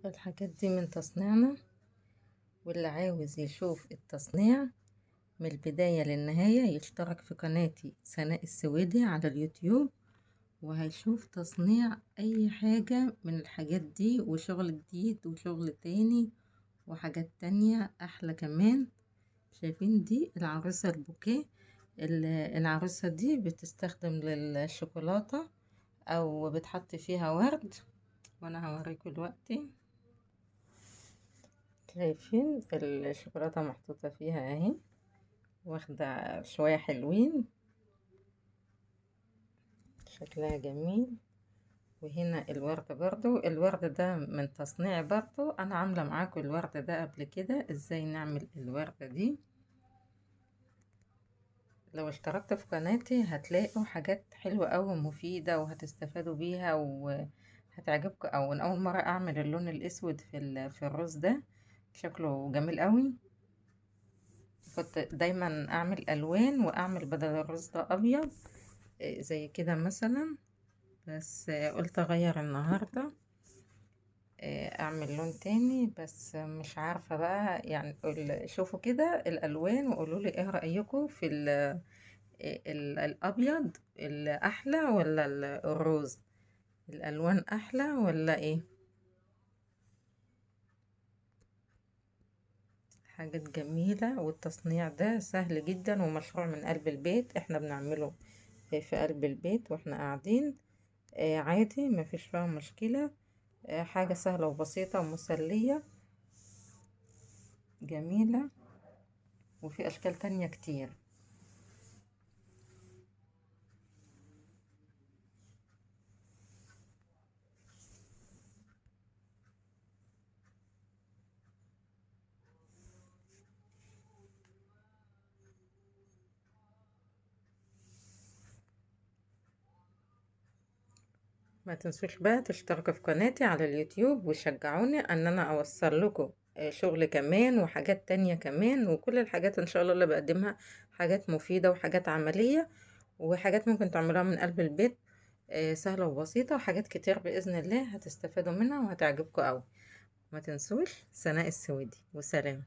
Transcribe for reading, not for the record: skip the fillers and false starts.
الحاجات دي من تصنيعنا، واللي عاوز يشوف التصنيع من البداية للنهاية يشترك في قناتي سناء السويدي على اليوتيوب، وهيشوف تصنيع أي حاجة من الحاجات دي وشغل جديد وشغل تاني وحاجات تانية أحلى كمان. شايفين دي العروسة البوكيه؟ العروسة دي بتستخدم للشوكولاتة أو بتحط فيها ورد، وأنا هوريكم دلوقتي. شايفين الشوكولاتة محطوطة فيها اهي، واخدة شوية حلوين، شكلها جميل. وهنا الورد برضو، الورد ده من تصنيعي برضو، انا عاملة معاكم الورد ده قبل كده ازاي نعمل الوردة دي. لو اشتركت في قناتي هتلاقوا حاجات حلوة اوي مفيدة وهتستفادوا بيها وهتعجبكم. او اول مرة اعمل اللون الاسود في الرز ده، شكله جميل اوي. كنت دايما اعمل الوان واعمل بدل الرز ده ابيض زي كده مثلا، بس قلت اغير النهاردة اعمل لون تاني. بس مش عارفة بقى يعني، شوفوا كده الالوان وقولوا لي ايه رأيكم في الابيض الاحلى ولا الروز؟ الالوان احلى ولا ايه؟ حاجات جميلة، والتصنيع ده سهل جدا ومشروع من قلب البيت، احنا بنعمله في قلب البيت واحنا قاعدين عادي، مفيش فيها مشكلة. حاجة سهلة وبسيطة ومسلية جميلة، وفي اشكال تانية كتير. ما تنسوش بقى تشتركوا في قناتي على اليوتيوب وشجعوني ان انا اوصل لكم شغل كمان وحاجات تانية كمان، وكل الحاجات ان شاء الله اللي بقدمها حاجات مفيدة وحاجات عملية وحاجات ممكن تعملوها من قلب البيت، سهلة وبسيطة، وحاجات كتير بإذن الله هتستفادوا منها وهتعجبكم قوي. ما تنسوش سناء السويدي، وسلام.